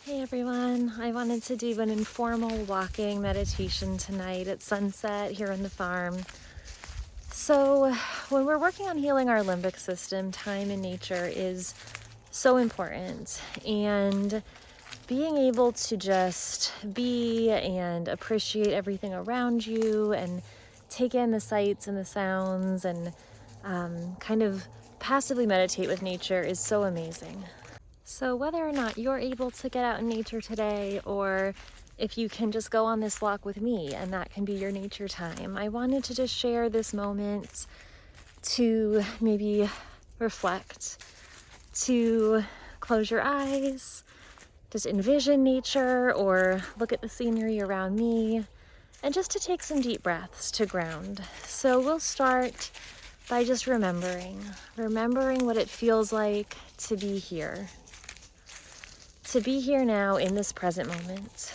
Hey everyone, I wanted to do an informal walking meditation tonight at sunset here on the farm. So, when we're working on healing our limbic system, time in nature is so important. And being able to just be and appreciate everything around you and take in the sights and the sounds and kind of passively meditate with nature is so amazing. So whether or not you're able to get out in nature today, or if you can just go on this walk with me and that can be your nature time, I wanted to just share this moment to maybe reflect, to close your eyes, just envision nature or look at the scenery around me, and just to take some deep breaths to ground. So we'll start by just remembering what it feels like to be here. To be here now in this present moment.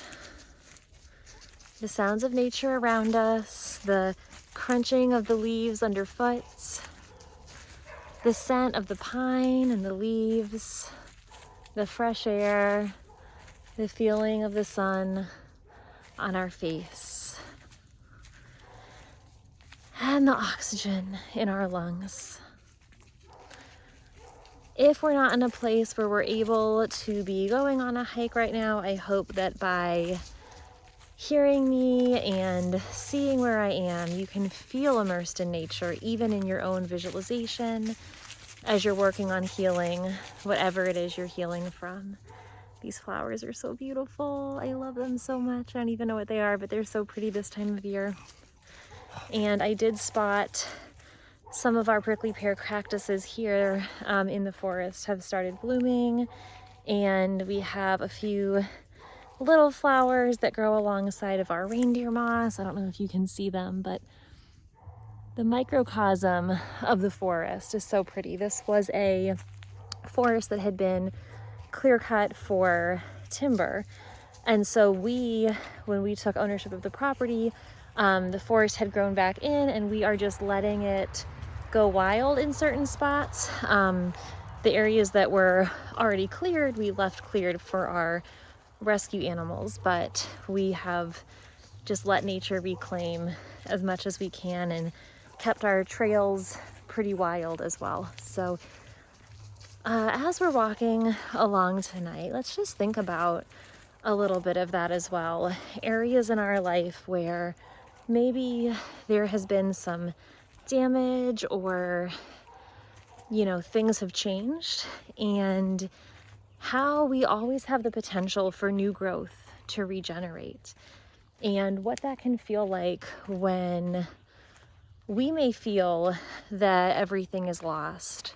The sounds of nature around us, the crunching of the leaves underfoot, the scent of the pine and the leaves, the fresh air, the feeling of the sun on our face, and the oxygen in our lungs. If we're not in a place where we're able to be going on a hike right now, I hope that by hearing me and seeing where I am, you can feel immersed in nature, even in your own visualization, as you're working on healing whatever it is you're healing from. These flowers are so beautiful. I love them so much. I don't even know what they are, but they're so pretty this time of year. And I did spot some of our prickly pear cactuses here in the forest have started blooming, and we have a few little flowers that grow alongside of our reindeer moss. I don't know if you can see them, but the microcosm of the forest is so pretty. This was a forest that had been clear cut for timber, and so when we took ownership of the property, the forest had grown back in, and we are just letting it go wild in certain spots. The areas that were already cleared, we left cleared for our rescue animals, but we have just let nature reclaim as much as we can and kept our trails pretty wild as well. So as we're walking along tonight, let's just think about a little bit of that as well. Areas in our life where maybe there has been some damage, or things have changed, and how we always have the potential for new growth to regenerate, and what that can feel like when we may feel that everything is lost,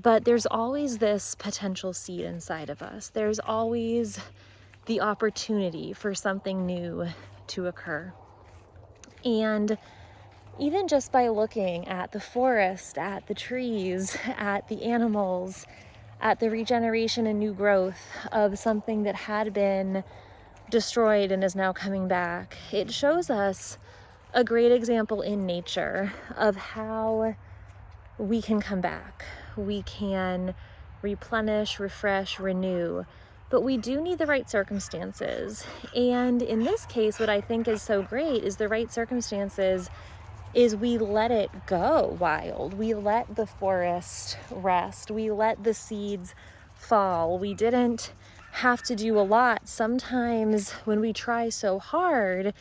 but there's always this potential seed inside of us. There's always the opportunity for something new to occur. And even just by looking at the forest, at the trees, at the animals, at the regeneration and new growth of something that had been destroyed and is now coming back, it shows us a great example in nature of how we can come back. We can replenish, refresh, renew, but we do need the right circumstances. And in this case, what I think is so great is the right circumstances is we let it go wild. We let the forest rest. We let the seeds fall. We didn't have to do a lot. Sometimes when we try so hard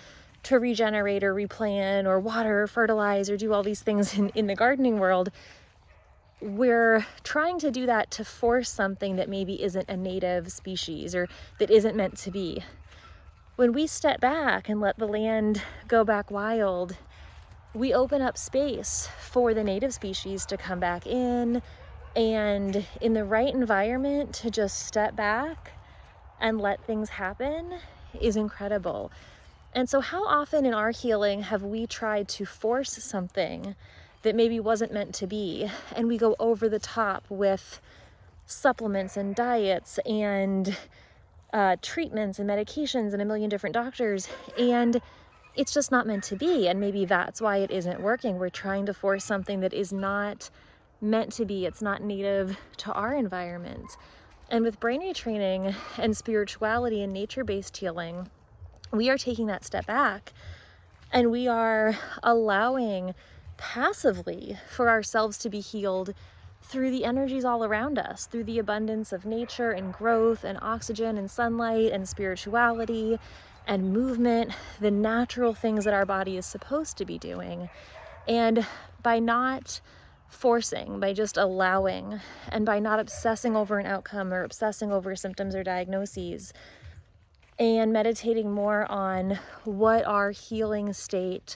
to regenerate or replant or water or fertilize or do all these things in the gardening world, we're trying to do that to force something that maybe isn't a native species or that isn't meant to be. When we step back and let the land go back wild, we open up space for the native species to come back in, and in the right environment to just step back and let things happen is incredible. And so how often in our healing have we tried to force something that maybe wasn't meant to be, and we go over the top with supplements and diets and treatments and medications and a million different doctors, and it's just not meant to be, and maybe that's why it isn't working. We're trying to force something that is not meant to be. It's not native to our environment. And with brain retraining and spirituality and nature-based healing, we are taking that step back and we are allowing passively for ourselves to be healed through the energies all around us, through the abundance of nature and growth and oxygen and sunlight and spirituality and movement, the natural things that our body is supposed to be doing. And by not forcing, by just allowing, and by not obsessing over an outcome or obsessing over symptoms or diagnoses, and meditating more on what our healing state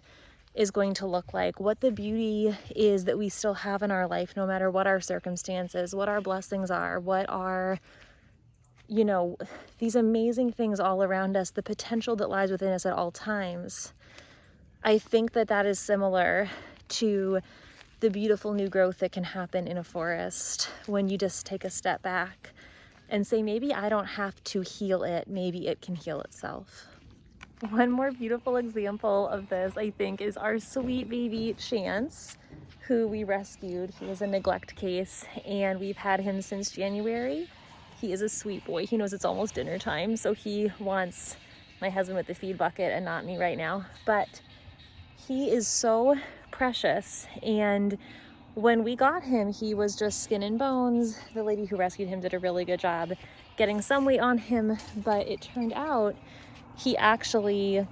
is going to look like, what the beauty is that we still have in our life, no matter what our circumstances, what our blessings are, what are, you know, these amazing things all around us, the potential that lies within us at all times. I think that that is similar to the beautiful new growth that can happen in a forest when you just take a step back and say, maybe I don't have to heal it, maybe it can heal itself. One more beautiful example of this, I think, is our sweet baby Chance, who we rescued. He was a neglect case, and we've had him since January. He is a sweet boy. He knows it's almost dinner time, so he wants my husband with the feed bucket and not me right now. But he is so precious, and when we got him, he was just skin and bones. The lady who rescued him did a really good job getting some weight on him, but it turned out he actually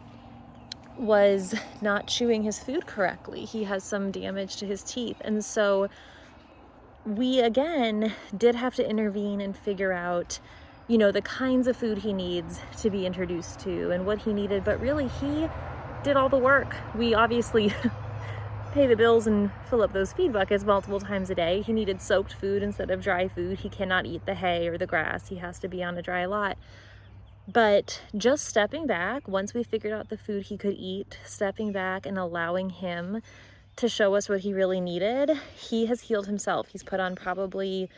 was not chewing his food correctly. He has some damage to his teeth. And so we, again, did have to intervene and figure out, you know, the kinds of food he needs to be introduced to and what he needed. But really, he did all the work. We obviously pay the bills and fill up those feed buckets multiple times a day. He needed soaked food instead of dry food. He cannot eat the hay or the grass. He has to be on a dry lot. But just stepping back, once we figured out the food he could eat, stepping back and allowing him to show us what he really needed, he has healed himself. He's put on probably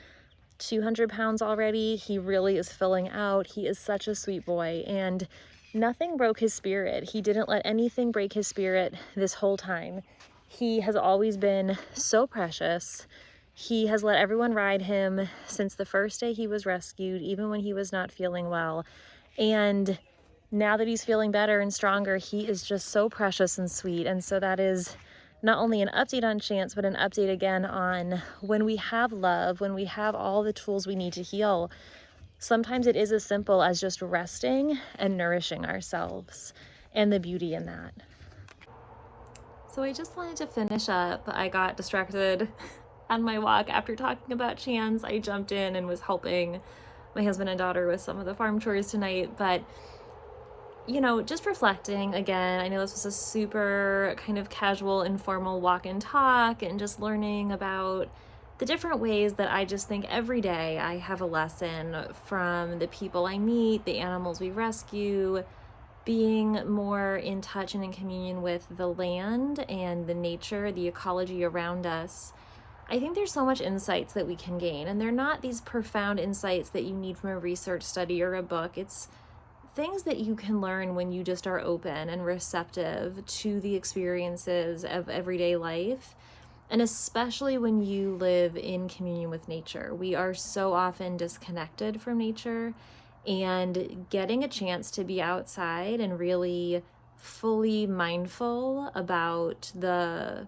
200 pounds already. He really is filling out. He is such a sweet boy, and nothing broke his spirit. He didn't let anything break his spirit this whole time. He has always been so precious. He has let everyone ride him since the first day he was rescued, even when he was not feeling well. And now that he's feeling better and stronger, he is just so precious and sweet. And so that is not only an update on Chance, but an update again on when we have love, when we have all the tools we need to heal, sometimes it is as simple as just resting and nourishing ourselves and the beauty in that. So I just wanted to finish up. I got distracted on my walk after talking about Chance. I jumped in and was helping my husband and daughter with some of the farm chores tonight, but you know, just reflecting again, I know this was a super kind of casual, informal walk and talk, and just learning about the different ways that I just think every day I have a lesson from the people I meet, the animals we rescue, being more in touch and in communion with the land and the nature, the ecology around us. I think there's so much insights that we can gain, and they're not these profound insights that you need from a research study or a book. It's things that you can learn when you just are open and receptive to the experiences of everyday life, and especially when you live in communion with nature. We are so often disconnected from nature, and getting a chance to be outside and really fully mindful about the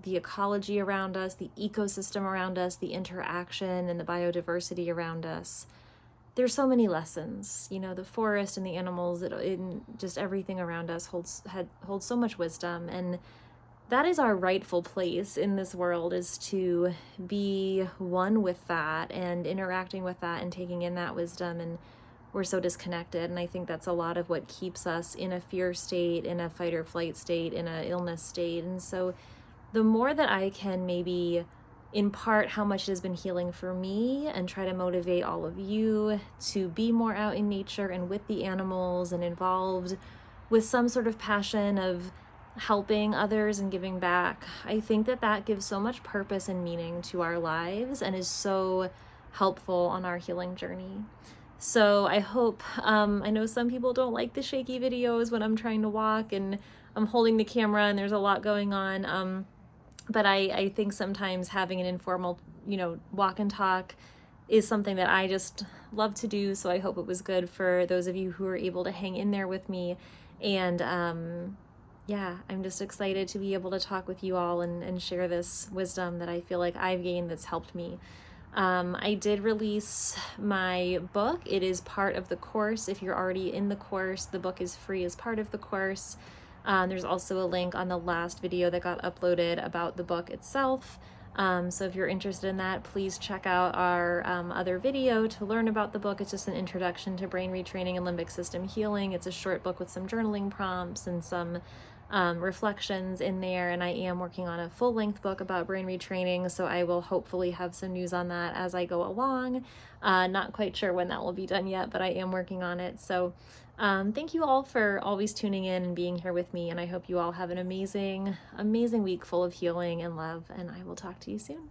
ecology around us, the ecosystem around us, the interaction and the biodiversity around us. There's so many lessons, you know, the forest and the animals, in just everything around us holds so much wisdom. And that is our rightful place in this world, is to be one with that and interacting with that and taking in that wisdom. And we're so disconnected. And I think that's a lot of what keeps us in a fear state, in a fight or flight state, in an illness state. And so the more that I can maybe impart how much it has been healing for me and try to motivate all of you to be more out in nature and with the animals and involved with some sort of passion of helping others and giving back, I think that that gives so much purpose and meaning to our lives and is so helpful on our healing journey. So I hope, I know some people don't like the shaky videos when I'm trying to walk and I'm holding the camera and there's a lot going on. But I think sometimes having an informal, you know, walk and talk is something that I just love to do. So I hope it was good for those of you who are able to hang in there with me. And yeah, I'm just excited to be able to talk with you all and share this wisdom that I feel like I've gained that's helped me. I did release my book. It is part of the course. If you're already in the course, the book is free as part of the course. There's also a link on the last video that got uploaded about the book itself. So if you're interested in that, please check out our other video to learn about the book. It's just an introduction to brain retraining and limbic system healing. It's a short book with some journaling prompts and some reflections in there, and I am working on a full-length book about brain retraining, so I will hopefully have some news on that as I go along. Not quite sure when that will be done yet, but I am working on it. So thank you all for always tuning in and being here with me, and I hope you all have an amazing, amazing week full of healing and love, and I will talk to you soon.